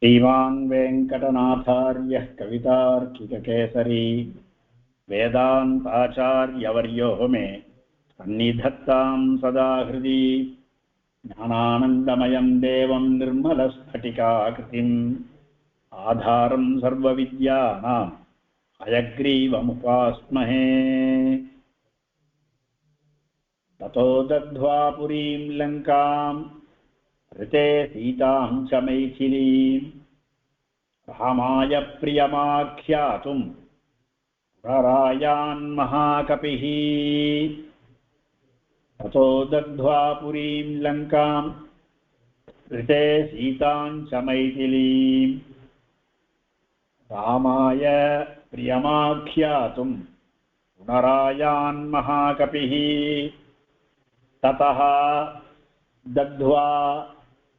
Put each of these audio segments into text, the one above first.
श्रीमान् वेङ्कटनाथार्यः कवितार्किककेसरी वेदान्ताचार्यवर्यो मे सन्निधत्तां सदा हृदि ज्ञानानन्दमयं देवं निर्मलस्फटिकाकृतिम् आधारं सर्वविद्यानाम् हयग्रीवमुपास्महे। ततो दग्ध्वा पुरीं लङ्कां ऋते सीतां च मैथिलीं रामाय प्रियमाख्यातुं प्ररायान्महाकपिः। ततो दग्ध्वा पुरीं लङ्कां ऋते सीतां च मैथिलीं रामाय प्रियमाख्यातुं पुनरायान्महाकपिः। ततः दग्ध्वा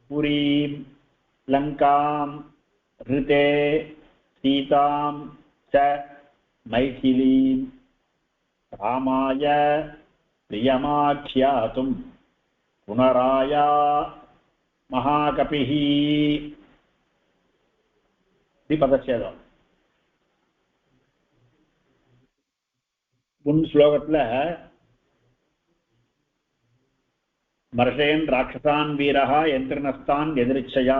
पुरीं लङ्कां ऋते सीतां च मैथिलीं रामाय प्रियमाख्यातुं पुनराया महाकपिः। पदच्छेदம் முன் ஸ்லோகத்தில் மர்ஷயன் ராட்சசான் வீரஹா யந்திரனஸ்தான் எதிர்ச்சையா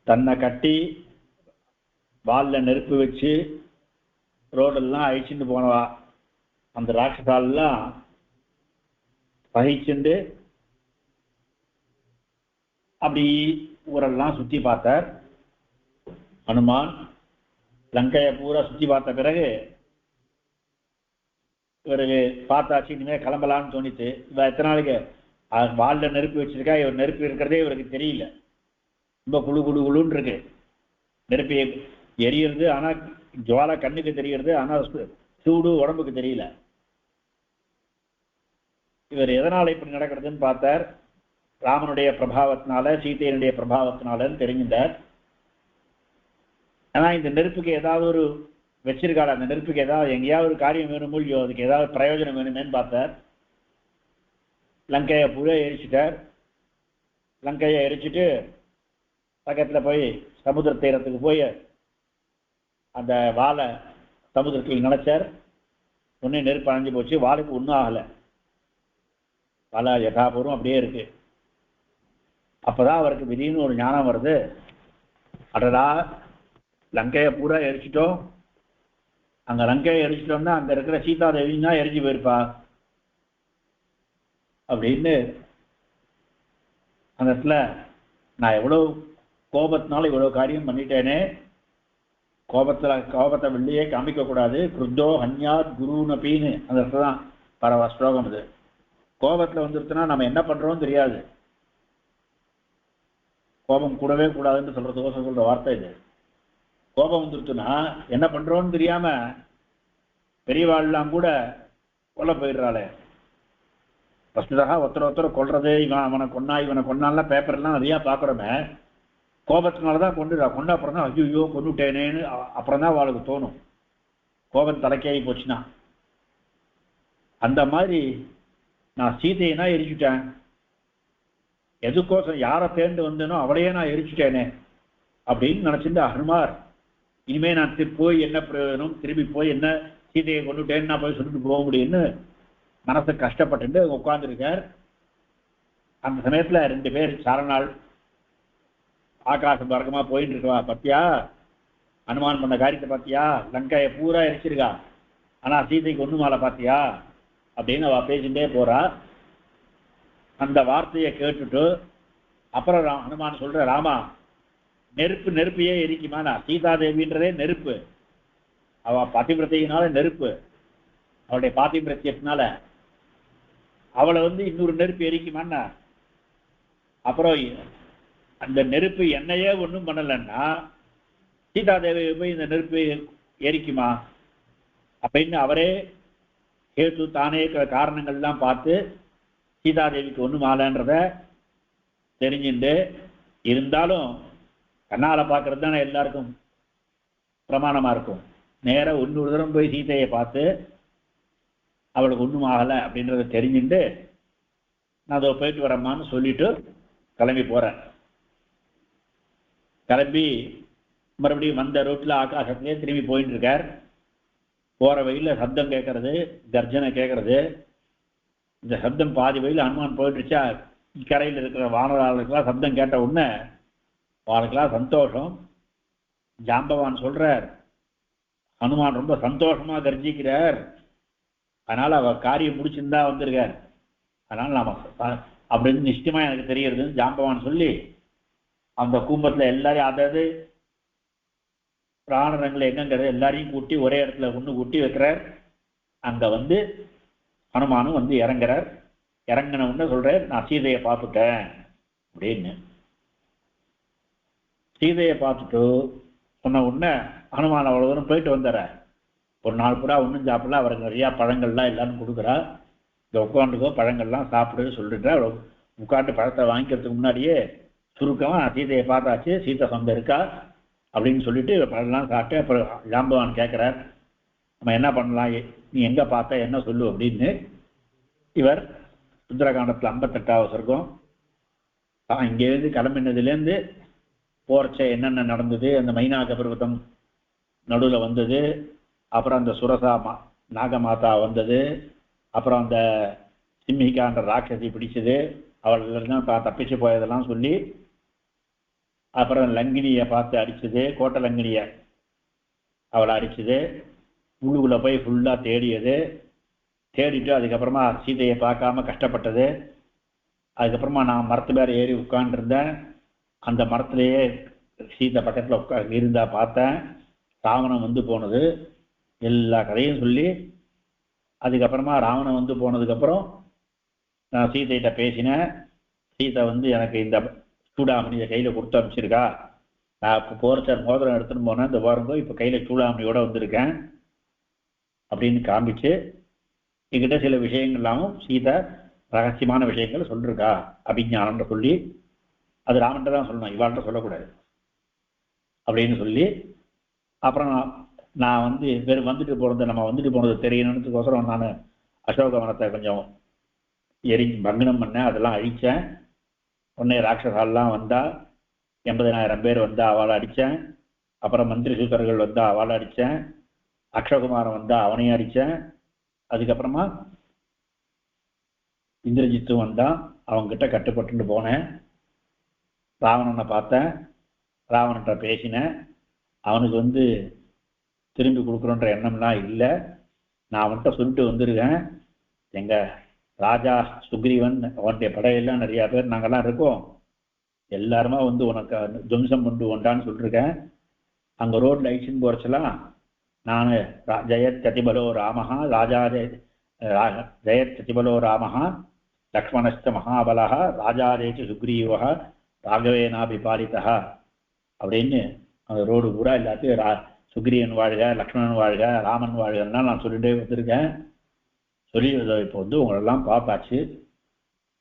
தன்னை கட்டி வாலில் நெருப்பு வச்சு ரோடெல்லாம் அழிச்சுட்டு போனவா அந்த ராட்சசாலெல்லாம் பகிச்சுண்டு அப்படி ஊரெல்லாம் சுற்றி பார்த்தார் ஹனுமான். லங்கையை பூரா சுற்றி பார்த்த பிறகு இவருக்கு பார்த்தாச்சு, இனிமேல் கிளம்பலான்னு தோணிச்சு. இவ எத்தனை நாளைக்கு வாலில் நெருப்பு வச்சிருக்கா, இவர் நெருப்பு இருக்கிறதே இவருக்கு தெரியல. ரொம்ப குழு குழு குழுன்னு இருக்கு நெருப்பு எரியுறது, ஆனால் ஜுவாலா கண்ணுக்கு தெரிகிறது, ஆனால் சூடு உடம்புக்கு தெரியல. இவர் எதனால் இப்படி நடக்கிறதுன்னு பார்த்தார். ராமனுடைய பிரபாவத்தினால சீதையனுடைய பிரபாவத்தினாலன்னு தெரிஞ்சிட்டார். ஆனால் இந்த நெருப்புக்கு ஏதாவது ஒரு வச்சிருக்காரு, அந்த நெருப்புக்கு ஏதாவது எங்கேயாவது ஒரு காரியம் வேணுமோ இல்லையோ, அதுக்கு ஏதாவது பிரயோஜனம் வேணுமேன்னு பார்த்தார். லங்கையை பூரா எரிச்சிட்டார். லங்கையை எரிச்சிட்டு பக்கத்தில் போய் சமுத்திர தீரத்துக்கு போய் அந்த வாழை சமுத்திரத்தில் நினைச்சார். ஒன்றும் நெருப்பு அணைஞ்சு போச்சு, வாளுக்கு ஒன்றும் ஆகலை, வாழை யதாபூர்வம் அப்படியே இருக்கு. அப்போதான் அவருக்கு திடீர்னு ஒரு ஞானம் வருது. அடடா, லங்கையை பூரா எரிச்சிட்டோம், அங்கே லங்கையை எரிச்சிட்டோம்னா அங்கே இருக்கிற சீதாதேவின்னா எரிஞ்சு போயிருப்பா அப்படின்னு அந்த இடத்துல நான் எவ்வளோ கோபத்தினால இவ்வளோ காரியம் பண்ணிட்டேனே, கோபத்தை வெளியே காமிக்கக்கூடாது. குருத்தோ ஹன்யாத் குருனபின்னு அந்த இடத்துல தான் பரவ ஸ்லோகம். இது கோபத்தில் வந்துருச்சுன்னா நம்ம என்ன பண்ணுறோம்னு தெரியாது. கோபம் கூடவே கூடாதுன்னு சொல்கிறதுக்கோசம் சொல்கிற வார்த்தை இது. கோபம் வந்துருச்சுன்னா என்ன பண்ணுறோன்னு தெரியாமல் பெரியவாள்லாம் கூட கொல்ல போயிடுறாளே. ஃபஸ்ட்டுதாக ஒருத்தரை கொல்றது, அவனை கொன்னாலாம் பேப்பர்லாம் நிறையா பார்க்குறோமே. கோபத்தினால தான் கொண்டா அப்புறம் தான் ஐயோ கொண்டுட்டேனேன்னு அப்புறம் தான் அவளுக்கு தோணும், கோபம் தலைக்காகி போச்சுன்னா. அந்த மாதிரி நான் சீதையனா எரிச்சுட்டேன், எதுக்கோசம் யாரை தேர்ந்து வந்தேனோ அவளையே நான் எரிச்சுட்டேனே அப்படின்னு நினச்சிட்டு ஹனுமார் இனிமே நான் போய் என்ன பிரயோஜனம், திரும்பி போய் என்ன சீதையை கொண்டுட்டேன்னு நான் போய் சொல்லிட்டு போக முடியும்னு மனசை கஷ்டப்பட்டு உட்காந்துருக்கார். அந்த சமயத்தில் 2 பேர் சாரநாள் ஆகாச மார்க்கமாக போயிட்டு இருக்கா. பத்தியா ஹனுமான் பண்ண காரியத்தை பார்த்தியா, லங்கையை பூரா எரிச்சிருக்கா, ஆனால் சீதைக்கு ஒன்று மாலை பார்த்தியா அப்படின்னு அவள் பேசிகிட்டே போகிறா. அந்த வார்த்தையை கேட்டுட்டு அப்புறம் ஹனுமான் சொல்கிற, ராமா நெருப்பையே எரிக்குமானா, சீதாதேவின்றதே நெருப்பு, அவள் பாத்திபிரத்தையினால நெருப்பு, அவளுடைய பாத்திபிரத்தியத்தினால அவளை இன்னொரு நெருப்பு எரிக்குமான்னா, அப்புறம் அந்த நெருப்பு என்னையே ஒன்றும் பண்ணலைன்னா சீதாதேவியை போய் இந்த நெருப்பு எரிக்குமா அப்படின்னு அவரே கேட்டு தானே காரணங்கள்லாம் பார்த்து சீதாதேவிக்கு ஒன்றும் ஆகலைன்றத தெரிஞ்சுட்டு, இருந்தாலும் கண்ணால் பார்க்கறது தானே எல்லாருக்கும் பிரமாணமாக இருக்கும். நேராக இன்னொரு தரம் போய் சீதையை பார்த்து அவளுக்கு ஒன்றும் ஆகலை அப்படின்றத தெரிஞ்சுட்டு நான் அதை போயிட்டு வரம்மான்னு சொல்லிட்டு கிளம்பி போகிறேன். கிளம்பி மறுபடியும் வந்த ரோட்டில் ஆகாசத்துலேயே திரும்பி போயிட்டு இருக்கார். போகிற வழியில் சப்தம் கேட்கறது, கர்ஜனை கேட்கறது. இந்த சப்தம் பாதி வழியில் ஹனுமான் போயிட்டுருச்சா, கரையில் இருக்கிற வானராளுக்கெல்லாம் சப்தம் கேட்ட உடனே அவளுக்கெல்லாம் சந்தோஷம். ஜாம்பவான் சொல்றார், ஹனுமான் ரொம்ப சந்தோஷமா கர்ஜிக்கிறார், அதனால அவர் காரியம் முடிச்சுருந்தா வந்திருக்கார், அதனால நாம அப்படின்னு நிச்சயமா எனக்கு தெரியறதுன்னு ஜாம்பவான் சொல்லி அந்த கூம்பத்தில் எல்லாரையும், அதாவது பிராணரங்களை எங்கங்கிறது எல்லாரையும் கூட்டி ஒரே இடத்துல ஒன்று கூட்டி வைக்கிறார். அங்கே வந்து ஹனுமானும் வந்து இறங்குறார். இறங்கின உடனே சொல்றார், நான் சீதையை பார்த்துட்டேன் அப்படின்னு. சீதையை பார்த்துட்டு சொன்ன உடனே ஹனுமான் அவ்வளோ தூரம் போயிட்டு வந்துடுறார். ஒரு நாள் பூரா ஒன்றும் சாப்பிடல, அவருக்கு நிறையா பழங்கள்லாம் எல்லாரும் கொடுக்குறா. இங்கே உட்காந்துக்கோ, பழங்கள்லாம் சாப்பிடுன்னு சொல்லிட்டு அவர் உட்காந்து பழத்தை வாங்கிக்கிறதுக்கு முன்னாடியே சுருக்கமாக சீதையை பார்த்தாச்சு, சீதை சொந்தம் இருக்கா அப்படின்னு சொல்லிட்டு பழம்லாம் சாப்பிட்டு அப்புறம் ஜாம்பவான் கேட்குறார், நம்ம என்ன பண்ணலாம், நீ எங்கே பார்த்த என்ன சொல்லு அப்படின்னு. இவர் சுந்தரகாண்டத்தில் 58வது சர்க்கம் தான் இங்கேருந்து கிளம்பினதுலேருந்து போர்ச்ச என்னென்ன நடந்தது, அந்த மைனாக பர்வதம் நடுவில் வந்தது, அப்புறம் அந்த சுரசா நாகமாதா வந்தது, அப்புறம் அந்த சிம்மிகான்ற ராட்சசி பிடிச்சது, அவள்லாம் தான் தப்பிச்சு போயதெல்லாம் சொல்லி, அப்புறம் லங்கினியை பார்த்து அடிச்சது, கோட்டை லங்கினியை அவளை அடிச்சது, உள்ளுக்குள்ளே போய் ஃபுல்லாக தேடியது, தேடிட்டு அதுக்கப்புறமா சீதையை பார்க்காம கஷ்டப்பட்டது. அதுக்கப்புறமா நான் மரத்து மேலே ஏறி உட்காண்டிருந்தேன், அந்த மரத்துலேயே சீதை பக்கத்தில் இருந்தா பார்த்தேன், ராவணன் வந்து போனது, எல்லா கதையும் சொல்லி அதுக்கப்புறமா ராவணன் வந்து போனதுக்கப்புறம் நான் சீதைகிட்ட பேசினேன். சீதை வந்து எனக்கு இந்த சூடாமணியை கையில் கொடுத்து அனுப்பிச்சிருக்கா, நான் இப்போ போர்ச்சார் மோதிரம் எடுத்துன்னு போனேன், இந்த வாரங்கோ இப்போ கையில் சூடாமணியோட வந்திருக்கேன் அப்படின்னு காமிச்சு என்கிட்ட சில விஷயங்கள்லாமும் சீதை ரகசியமான விஷயங்கள் சொல்லிருக்கா அபிஞானம்ன்ற சொல்லி, அது ராமன்ட்ட தான் சொல்லணும், இவாள்கிட்ட சொல்லக்கூடாது அப்படின்னு சொல்லி, அப்புறம் நான் வந்து வெறும் வந்துட்டு போகிறது, நம்ம வந்துட்டு போனது தெரியணுன்றதுக்கோசரம் நான் அசோகவனத்தை கொஞ்சம் பங்கனம் பண்ணேன், அதெல்லாம் அழித்தேன். உடனே ராட்சசாலெலாம் வந்தால் 80,000 பேர் வந்தால் அவளை அடித்தேன். அப்புறம் மந்திரி சூத்தர்கள் வந்தால் அவளை அடித்தேன். அக்ஷகுமாரன் வந்தால் அவனையும் அடித்தேன். அதுக்கப்புறமா இந்திரஜித்தும் வந்தான், அவங்ககிட்ட கட்டுப்பட்டுட்டு போனேன். ராவணனை பார்த்தேன், ராவணன்ட்ட பேசினேன். அவனுக்கு வந்து திரும்பி கொடுக்குறோன்ற எண்ணம்லாம் இல்லை, நான் அவன்கிட்ட சொல்லிட்டு வந்துருக்கேன், எங்கள் ராஜா சுக்ரீவன் அவனுடைய படையெல்லாம் நிறையா பேர் நாங்கள்லாம் இருக்கோம், எல்லாருமா வந்து உனக்கு துவம்சம் கொண்டு கொண்டான்னு சொல்லியிருக்கேன். அங்கே ரோட்டில் ஐச்சின்னு போகிறச்செல்லாம் நான் ஜெயத் சதிபலோ ராமஹா ராஜா ஜெயத் சதிபலோ ராமஹா லக்ஷ்மணஸ்த மகாபலா ராஜாதேச்சு சுக்ரீவா ராகவேனாபிபாலிதா அப்படின்னு அந்த ரோடு பூரா எல்லாத்தையும் சுக்ரீவன் வாழ்க, லக்ஷ்மணன் வாழ்க, ராமன் வாழ்கன்னா நான் சொல்லிட்டே வந்திருக்கேன். சொல்லி இப்போ வந்து உங்களெல்லாம் பார்த்தாச்சு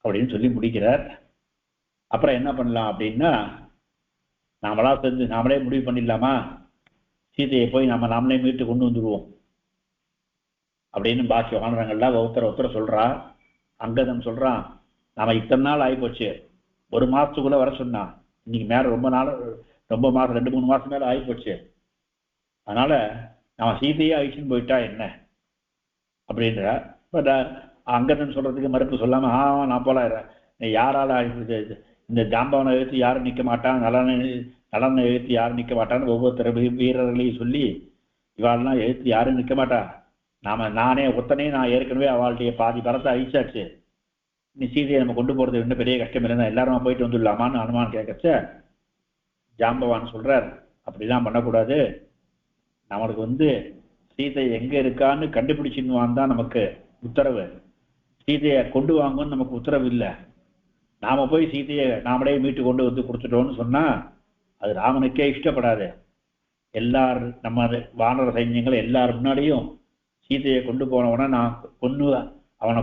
அப்படின்னு சொல்லி முடிக்கிறார். அப்புறம் என்ன பண்ணலாம் அப்படின்னா, நாமளா சேர்ந்து நாமளே முடிவு பண்ணிடலாமா, சீதையை போய் நாமளே மீட்டு கொண்டு வந்துடுவோம் அப்படின்னு பாக்கி வானரங்கள்லாம் ஒருத்தர் சொல்கிறா. அங்கதன் சொல்கிறான், நாம் இத்தனை நாள் ஆகிப்போச்சு, ஒரு மாதத்துக்குள்ளே வர சொன்னான், இன்னைக்கு மேலே ரொம்ப மாதம் 2-3 மாதம் மேலே ஆகிப்போச்சு, அதனால் நம்ம சீதையே அழிச்சுன்னு போயிட்டா என்ன அப்படின்ற. பட் அங்கதன் சொல்கிறதுக்கு மறுப்பு சொல்லாமல் நான் போல யாரால் இந்த ஜாம்பவனை எழுத்து யாரும் நிற்க மாட்டான், நலனை எழுத்து யாரும் நிற்க மாட்டான்னு ஒவ்வொருத்தர வீரர்களையும் சொல்லி, இவாள்லாம் எழுத்து யாரும் நிற்க மாட்டா, நானே நான் ஏற்கனவே அவளுடைய பாதி பரத்தை அழிச்சாச்சு, நீ சீதையை நம்ம கொண்டு போகிறது இன்னும் பெரிய கஷ்டம் இல்லைன்னா எல்லாருமா போயிட்டு வந்துடலாமான்னு அனுமான் கேட்கச்ச ஜாம்பவான் சொல்கிறார், அப்படிலாம் பண்ணக்கூடாது, நமக்கு வந்து சீதை எங்கே இருக்கான்னு கண்டுபிடிச்சின்னு தான் நமக்கு உத்தரவு, சீதையை கொண்டு வாங்கன்னு நமக்கு உத்தரவு இல்லை. நாம் போய் சீதையை நாமளே மீட்டு கொண்டு வந்து கொடுத்துட்டோன்னு சொன்னால் அது ராமனுக்கே இஷ்டப்படாது. நம்ம வானர சைன்யங்கள் எல்லார் முன்னாடியும் சீதையை கொண்டு போனவன நான் அவனை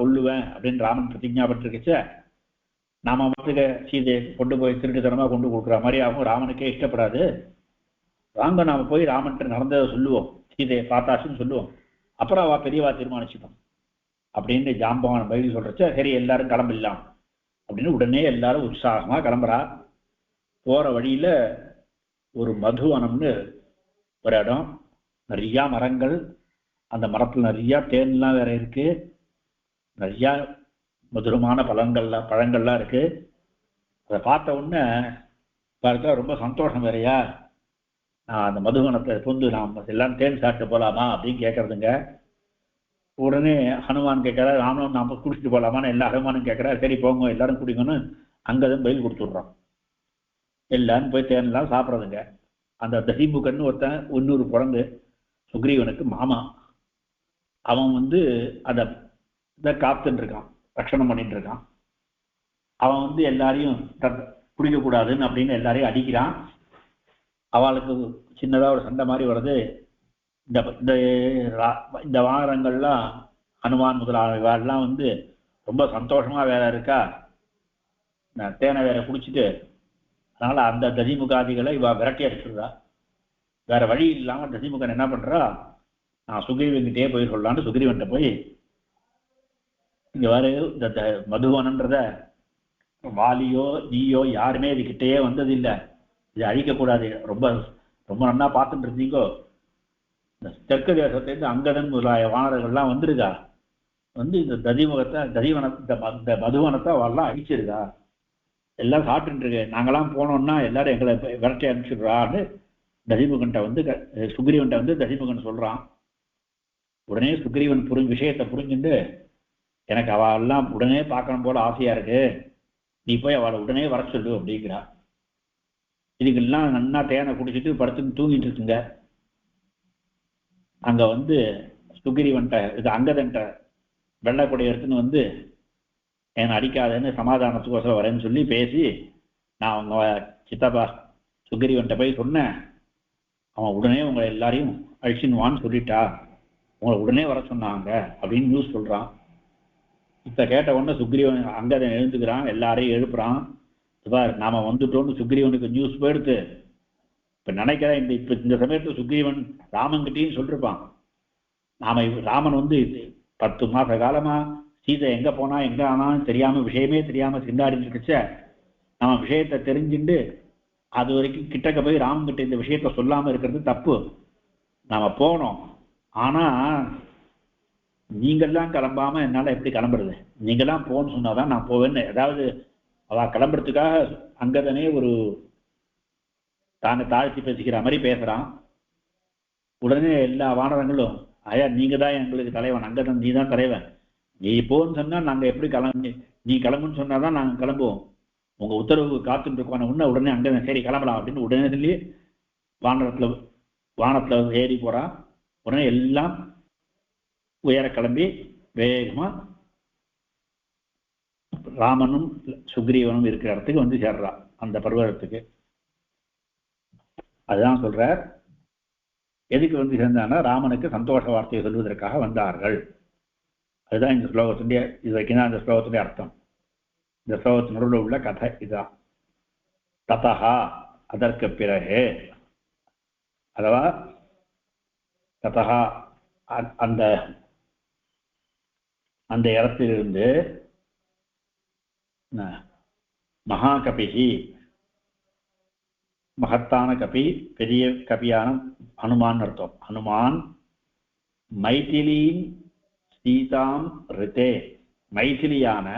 கொல்லுவேன் அப்படின்னு ராமன் பிரதிஜா பண்ணிருக்கச்ச, நாம மட்டுக்கு சீதையை கொண்டு போய் திருட்டுத்தனமாக கொண்டு கொடுக்குற மாதிரி அவங்க ராமனுக்கே இஷ்டப்படாது. வாங்க நாம் போய் ராமன்ட்டு நடந்ததை சொல்லுவோம், சீதையை பார்த்தாச்சுன்னு சொல்லுவோம், அப்புறம் அவள் பெரியவா தீர்மானிச்சுப்போம் அப்படின்னு ஜாம்பவான் பதில் சொல்கிறச்ச, சரி எல்லாரும் கிளம்பிடலாம் அப்படின்னு உடனே எல்லாரும் உற்சாகமாக கிளம்புறா. போற வழியில ஒரு மதுவனம்னு ஒரு இடம், நிறைய மரங்கள், அந்த மரத்துல நிறைய தேன்லாம் வேற இருக்கு, நிறைய மதுரமான பழங்கள்லாம் இருக்கு. அதை பார்த்த உடனே பார்த்தா ரொம்ப சந்தோஷம் வேறையா. நான் அந்த மதுவனத்தை புந்து நாம் எல்லாம் தேன் சாப்பிட்டு போலாமா அப்படின்னு கேட்கறதுங்க. உடனே ஹனுமான் கேட்கறா, ராமனும் நாம குடிச்சிட்டு போலாமான்னு எல்லா ஹனுமானும் கேட்கறா. சரி போங்க எல்லாரும் குடிக்கணும்னு அங்கதான் பயில் கொடுத்துடுறோம். எல்லாரும் போய் தேன்லாம் சாப்பிட்றதுங்க. அந்த தசிமுகன்னு ஒருத்தன் இன்னொரு குழந்தை சுக்ரீவனுக்கு மாமா, அவன் அதை காத்துட்டு இருக்கான், ரட்சணம் பண்ணிட்டு இருக்கான். அவன் எல்லாரையும் குடிக்கக்கூடாதுன்னு அப்படின்னு எல்லாரையும் அடிக்கிறான். அவளுக்கு சின்னதா ஒரு சண்டை மாதிரி வருது. இந்த வாரங்கள்லாம் ஹனுமான் முதலாளர்கள்லாம் ரொம்ப சந்தோஷமா வேற இருக்கா, தேனை வேற குடிச்சிட்டு. அதனால அந்த ததிமுகாதிகளை இவ விரட்டி அடிச்சிருந்தா. வேற வழி இல்லாம ததிமுகன் என்ன பண்றா, நான் சுக்ரீவன்கிட்டே போய் சொல்லலான்னு சுக்ரீவன்கிட்ட போய், இங்க வேற இந்த மதுவனன்றத வாலியோ நீயோ யாருமே இதுகிட்டயே வந்ததில்லை, இதை அழிக்கக்கூடாது, ரொம்ப ரொம்ப நன்னா பார்த்துட்டு இருந்தீங்கோ, இந்த தெற்கு தேசத்திலிருந்து அங்கதன் முதலாய வானர்கள்லாம் வந்திருக்கா, இந்த இந்த மதுவனத்தை அவெல்லாம் அழிச்சிருக்கா, எல்லாம் சாப்பிட்டு இருக்கு, நாங்கெல்லாம் போனோம்னா எல்லாரும் எங்களை விரட்டி அனுப்பிச்சிடுறான்னு ததிமுகன்ட்ட சுக்ரீவன்ட்ட ததிமுகன் சொல்றான். உடனே சுக்ரீவன் விஷயத்தை புரிஞ்சுட்டு, எனக்கு அவெல்லாம் உடனே பார்க்கணும் போல ஆசையா இருக்கு, நீ போய் அவளை உடனே வர சொல்லு அப்படிங்கிறா. இதுக்கெல்லாம் நன்னா தேனை குடிச்சிட்டு படுத்துன்னு தூங்கிட்டு இருக்குங்க. அங்க சுக்ரீவன்ட்ட இது அங்கதன்ட்ட வெள்ளைப்படை எடுத்துன்னு என்னை அடிக்காதேன்னு சமாதானத்துக்கோசரம் வரேன்னு சொல்லி பேசி, நான் அவங்க சித்தப்பா சுக்ரீவன்ட்ட போய் சொன்னேன், அவன் உடனே உங்களை எல்லாரையும் அழிச்சின்வான்னு சொல்லிட்டா, உங்களை உடனே வர சொன்னாங்க அப்படின்னு நியூஸ் சொல்றான். இப்ப கேட்ட உடனே சுக்ரீவன் அங்கதன் எழுந்துக்கிறான், எல்லாரையும் எழுப்புறான். நாம வந்துட்டோம்னு சுக்ரீவனுக்கு நியூஸ் போயிடுத்து. இப்ப நினைக்கிறேன் இந்த சமயத்துல சுக்ரீவன் ராமன்கிட்டையும் சொல்லிருப்பான், நாம ராமன் 10 மாச காலமா சீதை எங்க போனா எங்க ஆனான்னு தெரியாம, விஷயமே தெரியாம சிந்தாடிட்டு இருக்கச்ச, நம்ம விஷயத்த தெரிஞ்சுட்டு அது வரைக்கும் கிட்டக்க போய் ராமன் கிட்ட இந்த விஷயத்த சொல்லாம இருக்கிறது தப்பு. நாம போனோம், ஆனா நீங்கெல்லாம் கிளம்பாம என்னால எப்படி கிளம்புறது, நீங்கெல்லாம் போன்னு சொன்னாதான் நான் போவேன்னு, அதாவது அவ கிளம்புறதுக்காக அங்கதனே ஒரு தானே தாழ்த்தி பேசிக்கிற மாதிரி பேசுறான். உடனே எல்லா வானரங்களும், ஐயா நீங்க தான் எங்களுக்கு தலைவன், அங்கதன் நீ தான் தலைவன், நீ போன்னு சொன்னா நாங்க எப்படி நீ கிளம்புன்னு சொன்னாதான் நாங்க கிளம்புவோம், உங்க உத்தரவு காத்துட்டு இருக்கோம். உடனே அங்கதன் சரி கிளம்பலாம் அப்படின்னு உடனே சொல்லி வானத்துல ஏறி போறான். உடனே எல்லாம் உயர கிளம்பி வேகமா ராமனும் சுக்ரீவனும் இருக்கிற இடத்துக்கு சேர்றான், அந்த பர்வதத்துக்கு. அதுதான் சொல்றார், எதுக்கு சேர்ந்தான்னா ராமனுக்கு சந்தோஷ வார்த்தையை சொல்வதற்காக வந்தார்கள். அதுதான் இந்த ஸ்லோகத்துடைய, இது வரைக்கும் தான் இந்த ஸ்லோகத்துடைய அர்த்தம். இந்த ஸ்லோகத்தினோட உள்ள கதை இதுதான். ததஹா அதற்கு பிறகு, அதுவா ததஹா அந்த அந்த இடத்திலிருந்து மகாகபிஹி மகத்தான கபி, பெரிய கபியான ஹனுமான் அர்த்தம். ஹனுமான் மைதிலீம் சீதாம் ரிதே, மைதிலியான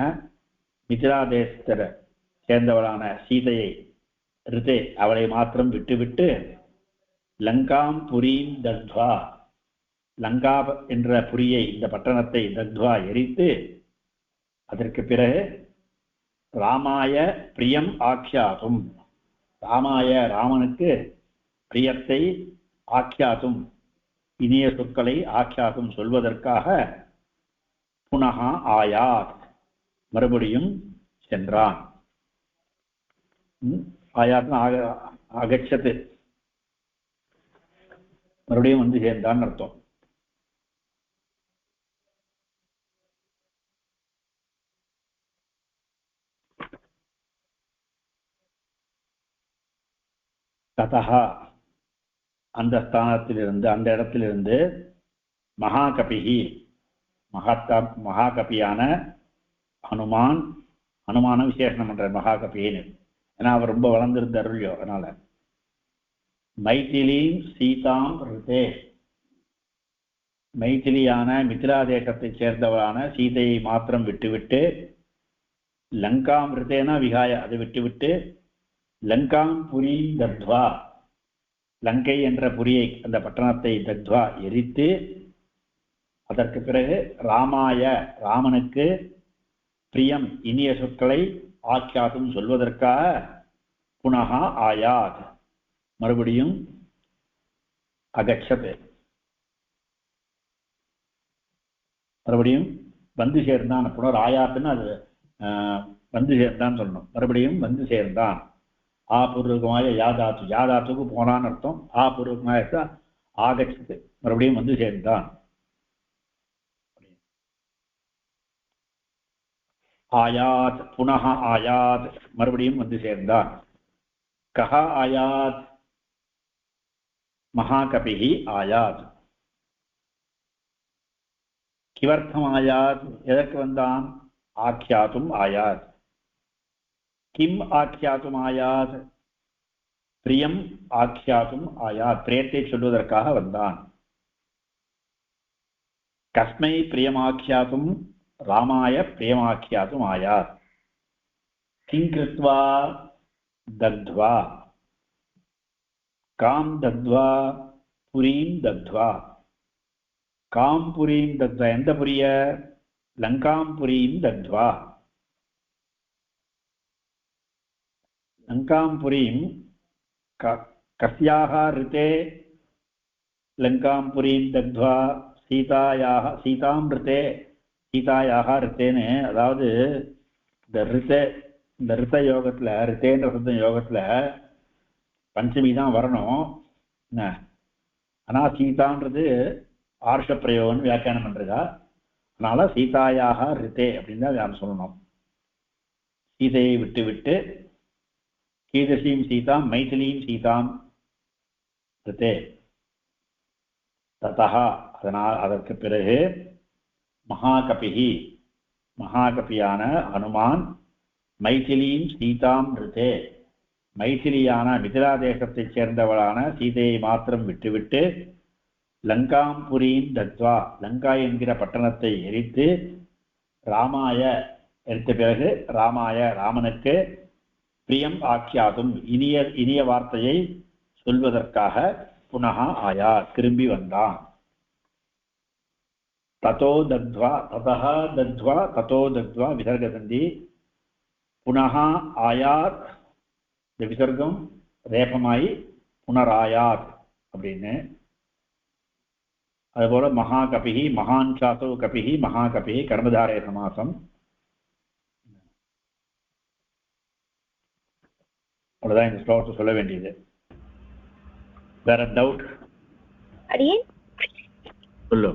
மிதிலா தேசத்தை சேர்ந்தவளான சீதையை, ரிதே அவளை மாத்திரம் விட்டுவிட்டு, லங்காம் புரீம் தத்வா, லங்கா என்ற புரியை இந்த பட்டணத்தை தத்வா எரித்து, அதற்கு பிறகு ராமாய பிரியம் ஆக்கியாதும், ராமாய ராமனுக்கு பிரியத்தை ஆக்கியாதும் இனிய சொற்களை ஆக்கியாதும் சொல்வதற்காக புனகா ஆயாத் மறுபடியும் சென்றான். ஆயாத் அகச்சது மறுபடியும் சேர்ந்தான் அர்த்தம். ததா அந்த ஸ்தானத்திலிருந்து, அந்த இடத்திலிருந்து, மகாகபிஹி மகாகபியான ஹனுமான், ஹனுமான விசேஷனம் பண்ற மகாகபின்னு, ஏன்னா அவர் ரொம்ப வளர்ந்திருந்தார் இல்லையோ, அதனால மைதிலீம் சீதாம் ரிதே, மைதிலியான மிதிலா தேசத்தைச் சேர்ந்தவளான சீதையை மாத்திரம் விட்டுவிட்டு, லங்காம் ரிதேனா விகாய, அதை விட்டுவிட்டு லங்காம் புரி தத்வா, லங்கை என்ற புரியை அந்த பட்டணத்தை தத்வா எரித்து, அதற்கு பிறகு ராமாய ராமனுக்கு பிரியம் இனிய சொற்களை ஆக்கியாதும் சொல்வதற்காக புனகா ஆயாத் மறுபடியும் அகச்சது, மறுபடியும் வந்து சேர்ந்தான். புனர் ஆயாத்துன்னு அது வந்து சேர்ந்தான் சொல்லணும். மறுபடியும் வந்து சேர்ந்தான். ஆபூர்வகமாய யாதாத்து, யாதாத்துக்கு போனான்னு அர்த்தம். ஆபூர்வகமாய ஆகச்சது, மறுபடியும் வந்து சேர்ந்தான். ஆயாத் புனः ஆயாத் மறுபடியும் வந்து சேர்ந்தான். கஹ ஆயாத் மகாகபிஹி ஆயாத். கிவர்த்தம் ஆயாத் எதற்கு வந்தான்? ஆக்கியாத்தும் ஆயாத். கிம் ஆக்கியாத்தும் ஆயாத்? பிரியம் ஆக்கியாத்தும் ஆயாத், பிரியத்தை சொல்வதற்காக வந்தான். கஸ்மை பிரியமாக்கியாத்தும் ராமாய பிரியமாக்கியாத்தும் ஆயாத். கிம் கிருத்வா தத்வா, காம் தத்வா புரீம் தத்வா. காம் புரீம் தத்வா, எந்த புரிய? லங்காம் புரீம் தத்வா. லங்காம் புரீம் கஸ்யாஹ ரிதே லங்காம் புரீம் தத்வா சீதாயாஹ, சீதாம் ரிதே, சீதாயாஹ ரித்தேன்னு. அதாவது இந்த ரித்தே, இந்த ரித்த யோகத்துல, ரித்தேன்ற சப்த யோகத்துல பஞ்சமி தான் வரணும் என்ன. ஆனா சீதான்றது ஆர்ஷ பிரயோகம்னு வியாக்கியானம் பண்றதா, அதனால சீதாயாக ரித்தே அப்படின்னு தான் யாரும் சொல்லணும். சீதையை விட்டு விட்டு கீதசீம் சீதாம் மைதிலீம் சீதாம் ரித்தே. ததா, அதனால் அதற்கு பிறகு மகாகபிஹி, மகாகபியான ஹனுமான் மைதிலீம் சீதாம் ரித்தே, மைதிலியான மிதிலா தேசத்தைச் சேர்ந்தவளான சீதையை மாத்திரம் விட்டுவிட்டு லங்காம் புரீம் தத்வா, லங்கா என்கிற பட்டணத்தை எரித்து, ராமாய எரித்த பிறகு ராமாய ராமனுக்கு பிரியம் ஆக்கியாதும் இனிய இனிய வார்த்தையை சொல்வதற்காக புனகா ஆயா திரும்பி வந்தான். ததோ தத்வா, ததா தத்வா, ததோ தத்வா விசர்கசந்தி. புனகா ஆயாத், இந்த விசர்க்கம் ரேபமாயி புனராயாத் அப்படின்னு. அதுபோல மகாகபிஹி, மகான் சாசோ கபிஹி, மகாகபிஹி கர்மதாரய சமாசம். அவ்வளவுதான் இந்த ஸ்லோகத்தை சொல்ல வேண்டியது. வேற டவுட்? அடியேன் சொல்லு.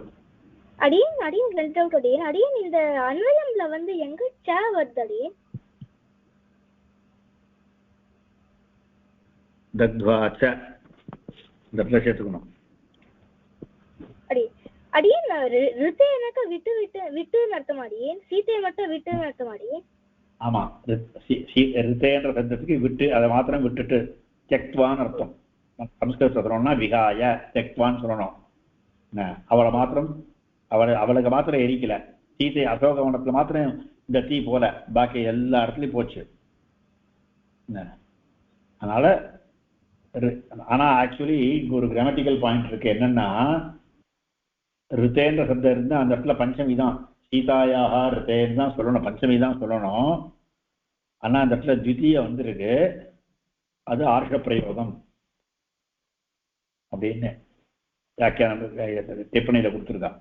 அடியேன் அடியேன் ரெண்டு டவுட் அடியேன். அடியேன் இந்த அன்வயம்ல வந்து எங்க ச வருது அடியேன்? தத்வா ச இந்த இடத்துல சேர்த்துக்கணும். அடியேன் ரித்தேனக்க விட்டு விட்டு விட்டுன்னு அர்த்தம் அடியேன், சீதையை மட்டும் விட்டுன்னு அர்த்தம் அடியேன். ஆமா, ரித்தேன்ற சப்தத்துக்கு விட்டு, அதை மாத்திரம் விட்டுட்டு தெக்வான்னு அர்த்தம். சம்ஸ்கிருத சொல்லணும்னா விகாய தெக்வான்னு சொல்லணும். அவளை மாத்திரம், அவளுக்கு மாத்திரம் எரிக்கல. சீதை அசோகவனத்துல மாத்திரம் இந்த தீ போல, பாக்கி எல்லா இடத்துலயும் போச்சு. அதனால ஆனா ஆக்சுவலி இங்க ஒரு கிராமட்டிக்கல் பாயிண்ட் இருக்கு. என்னன்னா ரித்தேன்ற சப்தம் இருந்தா அந்த இடத்துல பஞ்சமி தான், சீதாயாக ரித்தேன்னு தான் சொல்லணும், பஞ்சமி தான் சொல்லணும். ஆனா அந்த இடத்துல த்விதீய வந்திருக்கு, அது ஆர்ஷ பிரயோகம் அப்படின்னு வியாக்கியானம் டிப்பணியில கொடுத்துருக்கா.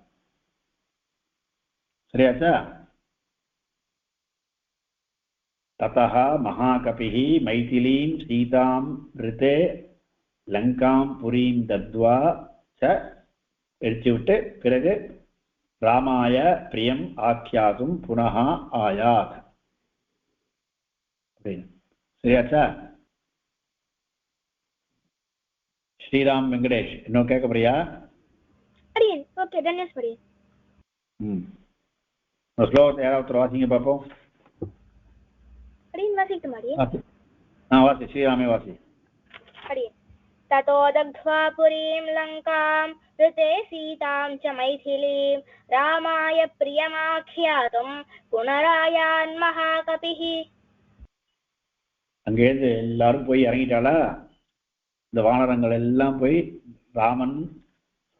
சரியாச்சா? ததா மகாகபிஹி மைதிலீம் சீதாம் ரித்தே லங்காம் புரீம் தத்வா ச எரிச்சு விட்டு பிறகு ராமாய பிரியம் ஆக்கியாதும் புனகா ஆயாத் அப்படின்னு. சரியாச்சா? ஸ்ரீராம் வெங்கடேஷ் இன்னும் கேட்க போறியா? ஓகே, தன்யஸ்வரி. ஸ்லோகத்தை யாராவது வாசிங்க பார்ப்போம். வாசி ஸ்ரீராமே வாசி. ततो दग्ध्वा पुरीं लङ्कां ऋते सीतां च मैथिलीं रामाय प्रियमाख्यातुं पुनरायान् महाकपिः. அங்கேருந்து எல்லாரும் போய் இறங்கிட்டாளா? இந்த வானரங்கள் எல்லாம் போய் ராமன்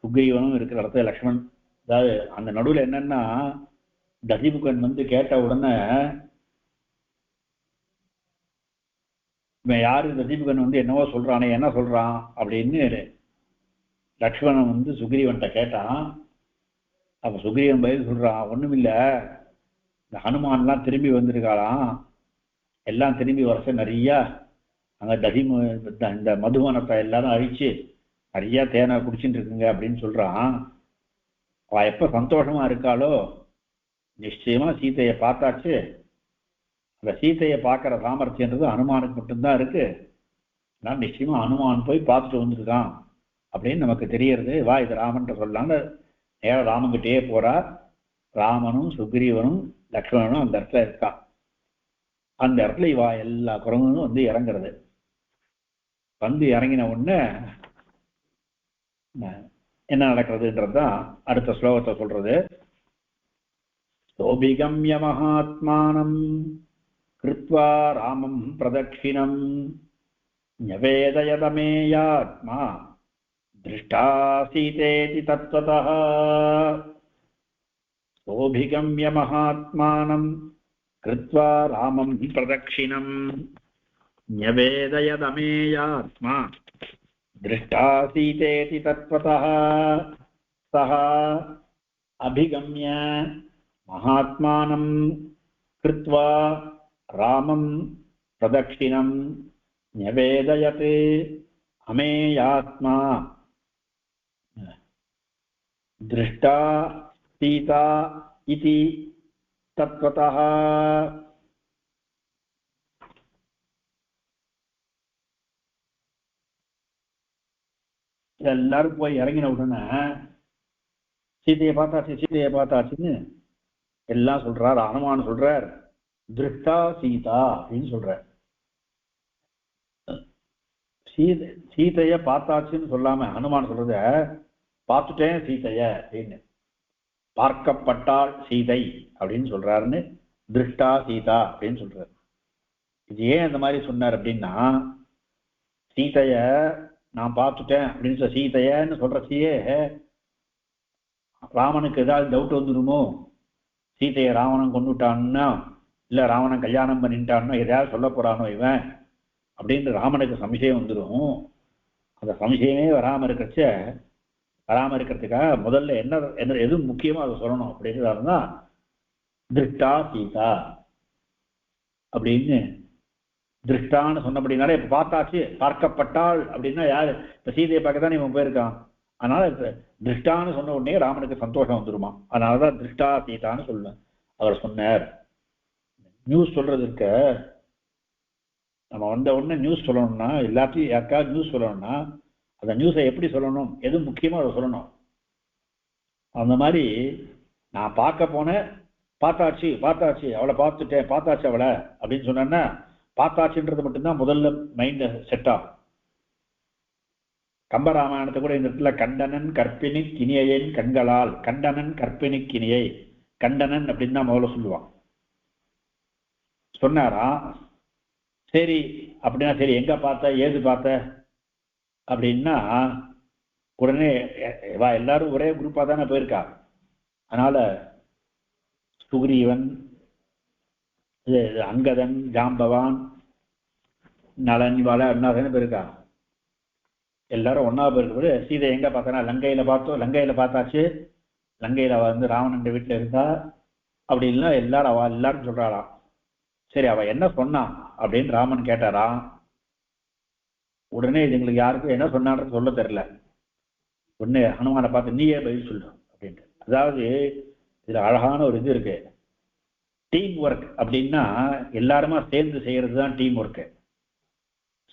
சுக்ரீவனும் இருக்கிற இடத்துல லக்ஷ்மணன், அதாவது அந்த நடுவில் என்னன்னா ததிமுகன் வந்து கேட்ட உடனே இவன் யாரு ததிமுகன் வந்து என்னவோ சொல்றானே, என்ன சொல்றான் அப்படின்னு லக்ஷ்மணன் வந்து சுக்ரீவன்கிட்ட கேட்டான். அப்ப சுக்ரீவன் பதில் சொல்றான், ஒண்ணுமில்ல, இந்த ஹனுமான்லாம் திரும்பி வந்திருக்காளாம், எல்லாம் திரும்பி வரச்ச நிறைய அங்க இந்த மதுவனத்தை எல்லாரும் அழிச்சு நிறைய தேனை குடிச்சுட்டு இருக்குங்க அப்படின்னு சொல்றான். அவ எப்ப சந்தோஷமா இருக்காளோ நிச்சயமா சீதையை பார்த்தாச்சு. அந்த சீதையை பார்க்கிற சாமர்த்தியன்றது ஹனுமானுக்கு மட்டும்தான் இருக்கு. நான் நிச்சயமா ஹனுமான் போய் பார்த்துட்டு வந்திருக்கான் அப்படின்னு நமக்கு தெரியறது. வா இது ராமன் சொல்லலாம்னு நேரம் ராமன்கிட்டயே போறா. ராமனும் சுக்ரீவனும் லக்ஷ்மணனும் அந்த இடத்துல இருக்கா. அந்த இடத்துல இவா எல்லா குரங்களும் வந்து இறங்குறது. வந்து இறங்கின உடனே என்ன நடக்கிறதுன்றதுதான் அடுத்த ஸ்லோகத்தை சொல்றது. சோபிகம்ய மகாத்மானம் கிருத்வா ராமம் பிரதட்சிணம் ஞவேதயதமேயாத்மா திருஷ்டா சீதேதி தத்வதः. சோபிகம்ய மகாத்மானம் கிருத்வா ராமம் பிரதட்சிணம் ஞவேதயதமேயாத்மா திருஷ்டா சீதேதி தத்வதः. சஹ அபிகம்ய மகாத்மானம் கிருத்வா ராமம் பிரதட்சிணம் ஞவேதயதே அமேயாத்மா திருஷ்டா சீதா இதி தத்வதः. எல்லாரும் போய் இறங்கின உடனே சீதையை பார்த்தாச்சுன்னு எல்லாம் சொல்றார். ஹனுமான் சொல்றார், திருஷ்டா சீதா அப்படின்னு சொல்றார். சீதைய பார்த்தாச்சுன்னு சொல்லாம ஹனுமான் சொல்றத பார்த்துட்டேன் சீதைய அப்படின்னு, பார்க்கப்பட்டாள் சீதை அப்படின்னு சொல்றாருன்னு திருஷ்டா சீதா அப்படின்னு சொல்றாரு. இது ஏன் இந்த மாதிரி சொன்னார் அப்படின்னா, சீதைய நான் பார்த்துட்டேன் அப்படின்னு சொல்ல சீதையன்னு சொல்றச்சியே ராமனுக்கு ஏதாவது டவுட் வந்துடுமோ, சீதையை ராவணன் கொண்டுட்டான்னா இல்ல ராவணன் கல்யாணம் பண்ணிட்டான்னா எதையாவது சொல்ல போறானோ இவன் அப்படின்னு ராமனுக்கு சம்சயம் வந்துடும். அந்த சம்சயமே வராம இருக்கிறதுக்காக முதல்ல என்ன எது முக்கியமா அதை சொல்லணும் அப்படிங்கிறதா திருஷ்டா சீதா அப்படின்னு திருஷ்டான்னு சொன்னபடினால இப்ப பார்த்தாச்சு, பார்க்கப்பட்டாள் அப்படின்னா யாரு இப்ப சீதையை பார்க்க தான் இவன் போயிருக்கான். அதனால திருஷ்டான்னு சொன்ன உடனே ராமனுக்கு சந்தோஷம் வந்துருமா. அதனாலதான் திருஷ்டா சீதான்னு சொல்ல அவர் சொன்னார். நியூஸ் சொல்றது இருக்க, நம்ம வந்த உடனே நியூஸ் சொல்லணும்னா எல்லாத்தையும் யாருக்காவது நியூஸ் சொல்லணும்னா அந்த நியூஸை எப்படி சொல்லணும், எது முக்கியமா அதை சொல்லணும். அந்த மாதிரி நான் பார்க்க போனேன், பார்த்தாச்சு அவளை பார்த்துட்டேன், பார்த்தாச்சு அவளை அப்படின்னு சொன்னா பார்த்தாச்சுன்றது மட்டும்தான் முதல்ல மைண்ட்ல செட் ஆகும். கம்பராமாயணத்தை கூட இந்த இடத்துல கண்டனன் கற்பினி கிணியையின் கண்களால், கண்டனன் கற்பினி கிணியை, கண்டனன் அப்படின்னு தான் முதல்ல சொல்லுவான். சொன்னாரா சரி அப்படின்னா சரி எங்க பார்த்த ஏது பார்த்த அப்படின்னா உடனே எல்லாரும் ஒரே குரூப்பா தானே போயிருக்கா. அதனால சுக்ரீவன், அங்கதன், ஜாம்பவான், நலன், இவாள அண்ணா தானே போயிருக்கா. எல்லாரும் ஒன்னா போயிருக்க. சீதை எங்க பார்த்தனா லங்கையில பார்த்தோம், லங்கையில பார்த்தாச்சு, லங்கையில வந்து ராவணன் வீட்டுல இருந்தா அப்படின்னா எல்லாரும் சொல்றாளாம். சரி அவ என்ன சொன்னான் அப்படின்னு ராமன் கேட்டாரா. உடனே இதுங்களுக்கு யாருக்கும் என்ன சொன்னான்னு சொல்ல தெரியல. உடனே ஹனுமானை பார்த்து நீயே பதில் சொல்லு அப்படின்ட்டு. அதாவது இதுல அழகான ஒரு இது இருக்கு, டீம் ஒர்க் அப்படின்னா எல்லாருமா சேர்ந்து செய்யறது தான் டீம் ஒர்க்கு.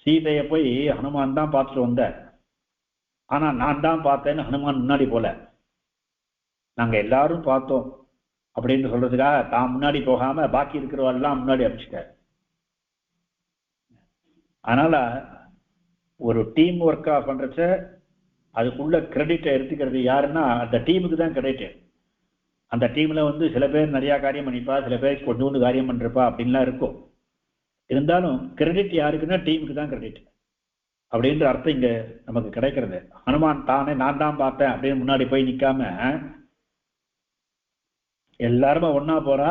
சீதையை போய் ஹனுமான் தான் பார்த்துட்டு வந்த, ஆனா நான் தான் பார்த்தேன்னு ஹனுமான் முன்னாடி போல, நாங்க எல்லாரும் பார்த்தோம் அப்படின்னு சொல்றதுக்காக தான் முன்னாடி போகாம பாக்கி இருக்கிறவெல்லாம் முன்னாடி அனுப்பிச்சிட்டார். அதனால ஒரு டீம் ஒர்க்கா பண்றச்ச அதுக்குள்ள கிரெடிட்டை எடுத்துக்கிறது யாருன்னா அந்த டீமுக்கு தான் கிரெடிட். அந்த டீம்ல சில பேர் நிறைய காரியம் பண்ணிப்பா, சில பேர் கொஞ்சோண்டு காரியம் பண்றப்பா அப்படின்லாம் இருக்கும். இருந்தாலும் கிரெடிட் யாருக்குன்னா டீமுக்கு தான் கிரெடிட் அப்படின்ற அர்த்தம் இங்க நமக்கு கிடைக்கிறது. ஹனுமான் தானே நான் தான் பார்த்தேன் அப்படின்னு முன்னாடி போய் நிக்காம எல்லாருமே ஒன்னா போறா,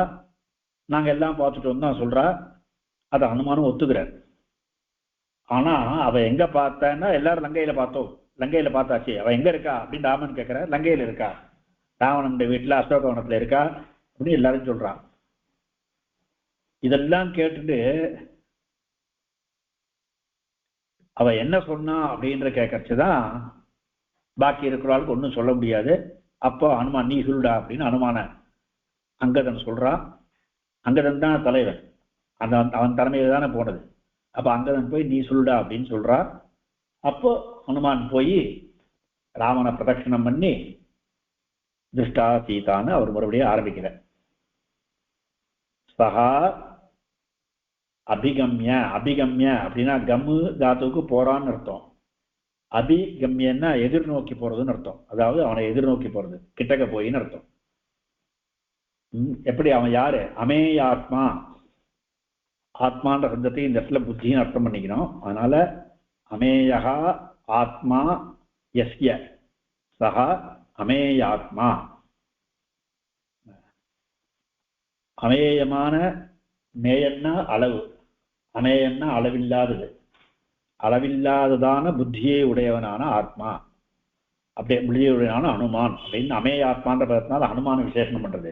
நாங்க எல்லாம் பார்த்துட்டு வந்தோம் சொல்றா. அதை ஹனுமானும் ஒத்துக்கிறார். ஆனா அவ எங்க பார்த்தேன்னா எல்லாரும் லங்கையில பார்த்தோம், லங்கையில பார்த்தாச்சு. அவ எங்க இருக்கா அப்படின்னு ராமன் கேட்கிற. லங்கையில இருக்கா, ராவணனுடைய வீட்டுல அசோகவனத்துல இருக்கா அப்படின்னு எல்லாரும் சொல்றான். இதெல்லாம் கேட்டுட்டு அவ என்ன சொன்னா அப்படின்ற கேட்கறச்சுதான் பாக்கி இருக்கிறாளுக்கு ஒன்றும் சொல்ல முடியாது. அப்போ ஹனுமான் நீ சொல்லுடா அப்படின்னு ஹனுமான அங்கதன் சொல்றான். அங்கதன் தான் தலைவன், அந்த அவன் தலைமையில தானே போனது. அப்ப அங்கதன் போய் நீ சொல்லுடா அப்படின்னு சொல்றா. அப்போ ஹனுமான் போய் ராமனை பிரதட்சணம் பண்ணி திருஷ்டா சீதான்னு அவர் மறுபடியும் ஆரம்பிக்கிறார். சகா அபிகம்ய, அபிகம்ய அப்படின்னா கம்மு தாத்துவுக்கு போறான்னு அர்த்தம். அபிகம்யன்னா எதிர்நோக்கி போறதுன்னு அர்த்தம். அதாவது அவனை எதிர்நோக்கி போறது, கிட்டக்க போயின்னு அர்த்தம். எப்படி அவன் யாரு? அமேயாத்மா, ஆத்மான்ற சப்தத்தை இந்த இடத்துல புத்தின்னு அர்த்தம் பண்ணிக்கணும். அதனால அமேயா ஆத்மா யஸ்ய சஹா அமேயாத்மா. அமேயமான, மேயன்னா அளவு, அமேயன்னா அளவில்லாதது, அளவில்லாததான புத்தியை உடையவனான ஆத்மா, அப்படியே புத்தியை உடையவனான ஹனுமான் அப்படின்னு அமேயாத்மான்ற பதத்தினால ஹனுமான விசேஷனம் பண்றது.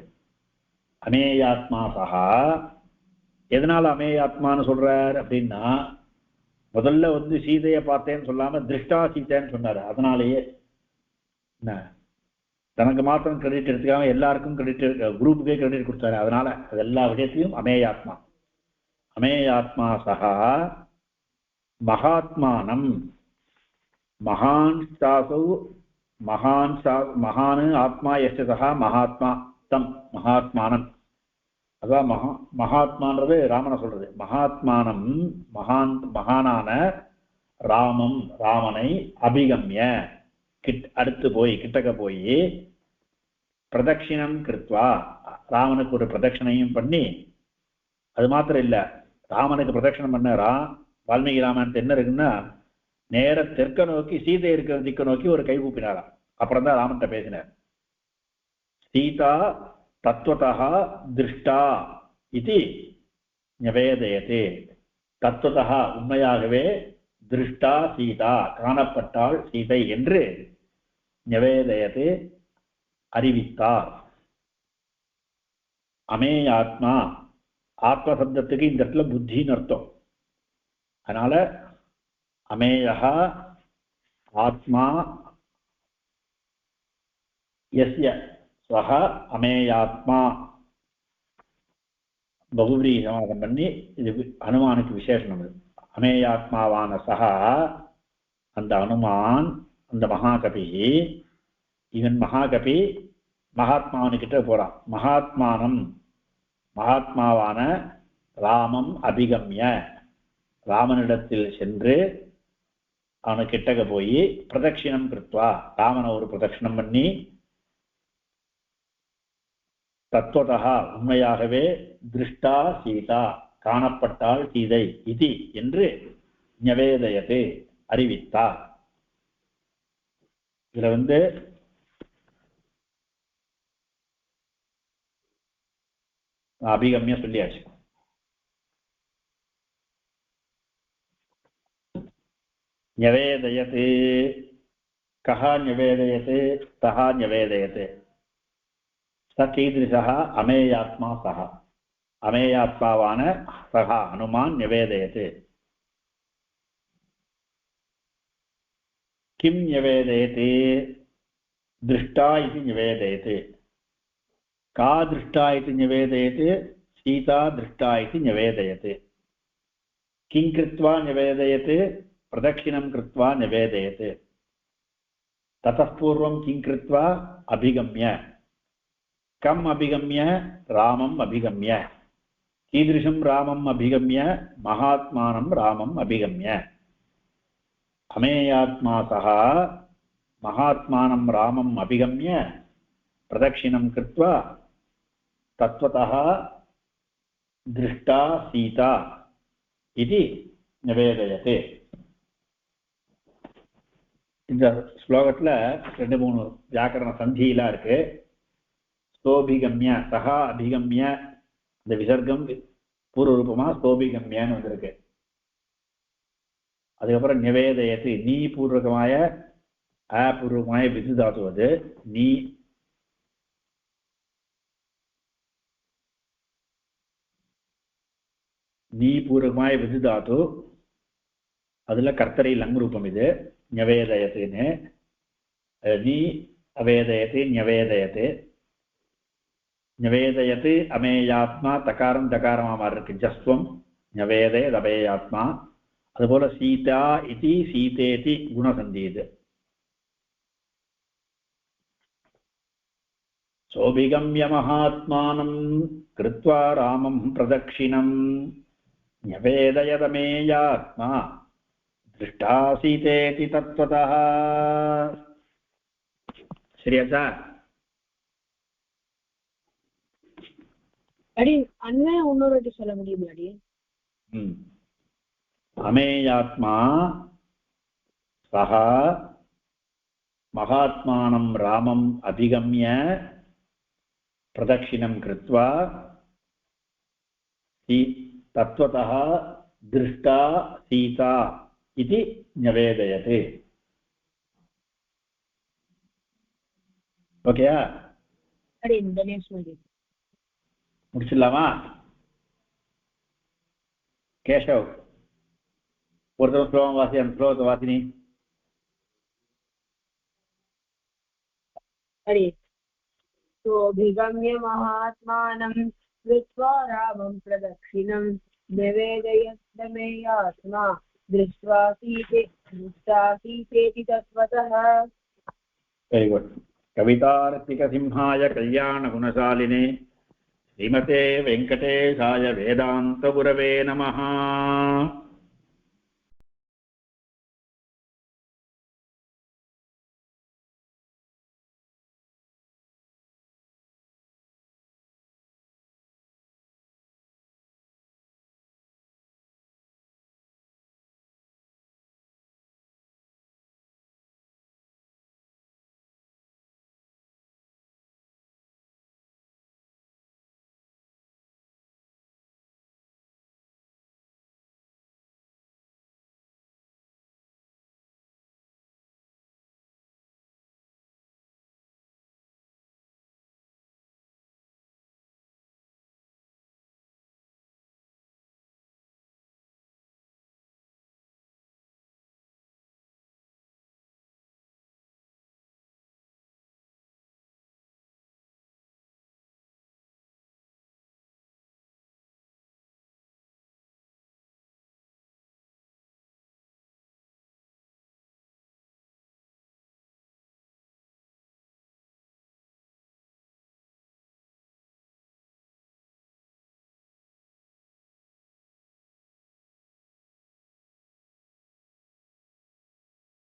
அமேயாத்மா சஹா. எதனால அமேயாத்மான்னு சொல்றார் அப்படின்னா, முதல்ல சீதையை பார்த்தேன்னு சொல்லாம திருஷ்டா சீதைன்னு சொன்னாரு. அதனாலேயே என்ன தனக்கு மாத்திரம் கிரெடிட் எடுத்துக்காம எல்லாருக்கும் கிரெடிட், குரூப்புக்கே கிரெடிட் கொடுத்தாரு. அதனால அது எல்லா விஷயத்தையும் அமேயாத்மா. அமேயாத்மா சகா மகாத்மானம், மகான் சாசௌ, மகான் மகானு ஆத்மா எஸ்ய சகா மகாத்மா தம் மகாத்மானம். அதான் மகாத்மான்றது ராமனை சொல்றது. மகாத்மானம் மகானான ராமம், ராமனை அபிகம்ய அடுத்து போய் கிட்டக்க போய் பிரதட்சிணம் கிருத்வா, ராமனுக்கு ஒரு பிரதட்சணையும் பண்ணி. அது மாத்திரம் இல்ல, ராமனுக்கு பிரதட்சணம் பண்ணாரா. வால்மீகி ராமாயணத்தை என்ன இருக்குன்னா, நேர தெற்க நோக்கி சீதை இருக்கிற திக்க நோக்கி ஒரு கை கூப்பினாராம். அப்புறம் தான் ராமன்கிட்ட பேசினார். சீதா தத்துவதா திருஷ்டா இது நிவேதயதே. தத்துவதா உண்மையாகவே, திருஷ்டா சீதா காணப்பட்டாள் சீதை என்று நிவேதயதே அறிவித்தார். அமேயாத்மா, ஆத்ம சப்தத்துக்கு இந்த இடத்துல புத்தின்னு அர்த்தம். அதனால அமேயா ஆத்மா யஸ்ய ஸ்வஹ அமேயாத்மா பகுவிரீ சமாதம் பண்ணி இது ஹனுமானுக்கு விசேஷனம். அமேயாத்மாவான சகா அந்த ஹனுமான், அந்த மகாகபி, இவன் மகாகபி மகாத்மாவனுக்கிட்ட போறான். மகாத்மானம், மகாத்மாவான ராமம் அபிகம்ய, ராமனிடத்தில் சென்று அவனு கிட்டக போய் பிரதட்சிணம் கிருத்வா, ராமனை ஒரு பிரதட்சிணம் பண்ணி தத்துவதா உண்மையாகவே திருஷ்டா சீதா காணப்பட்டாள் சீதை இது என்று நிவேதயதே அறிவித்தார். இதுல அபிகம்ய சொல்லியாச்சு. நிவேதயதே கஹ நிவேதயதே தஹ நிவேதயதே. ச கீதृशः அமேயாத்மா சஹ, அமேயாத்மாவான சஹா ஹனுமான் நிவேதயதே. किं निवेदयते? दृष्टा इति निवेदयते. का दृष्टा इति निवेदयते? सीता दृष्टा इति निवेदयते. किं कृत्वा निवेदयते? प्रदक्षिणं कृत्वा निवेदयते. ततः पूर्वं किं कृत्वा? अभिगम्य. कम् अभिगम्य? रामम् अभिगम्य. कीदृशं रामम् अभिगम्य महात्मानं रामम् अभिगम्य अमेयात्मा सः महात्मानं रामम् अभिगम्य प्रदक्षिणं कृत्वा तत्त्वतः दृष्टा सीता इति निवेदयते. இந்த ஸ்லோகத்துல 2-3 வியாக்கரண சந்தியெல்லாம் இருக்கு. ஸ்தோபிகம்ய சஹா அபிகம்ய இந்த விசர்க்கம் பூர்வ ரூபமா ஸ்தோபிகம்யன்னு வந்திருக்கு. அதுக்கப்புறம் நிவேதயத்து நீ பூர்வகமாய பூர்வகமாய விது தாத்து அது நீ பூர்வகமாய விது தாத்து அதுல கர்த்தரை லங் ரூபம் இது ஞவேதயத்துன்னு நீ அவேதயத்து ஞவேதயத்து ஞவேதயத்து அமேயாத்மா தகாரம் தகாரமா மாதிரி இருக்கு ஜஸ்வம் ஞவேதயத் அமேயாத்மா. அதுபோல சீதா இதி சீதேதி குணசந்தி இது. சோபிகம்ய மகாத்மானம் கிருத்வா ராமம் பிரதக்ஷிணம் ஞவேதயதமேயாத்மா திருஷ்டா சீதேதி தத்வதः. சரியா சார்? அடி அண்ணே இன்னொரு வாட்டி சொல்ல முடியுமா அடி? அமேயாத்மா சஹ மகாத்மானம் ராமம் அபிகம்ய பிரதக்ஷிணம் கிருத்வா தத்வதः திருஷ்டா சீதா इति ஞவேதயते. ஓகேயா? அடி இந்த நேஷனல் முடிச்சிடலாமா? கேஷவ் ஒருத்தர் ஸ்லோகம் வாசி, அந்த ஸ்லோகத்தை வாசினி. அடி சோபிகம்ய மகாத்மானம் வித்வா ராமம் பிரதக்ஷிணம் நிவேதயத்மேயாத்மா दृष्ट्वा सीतेति तत्त्वतः. Very good. कवितार्तिकसिंहाय कल्याणगुणशालिने श्रीमते वेंकटेशाय वेदान्तगुरवे नमः.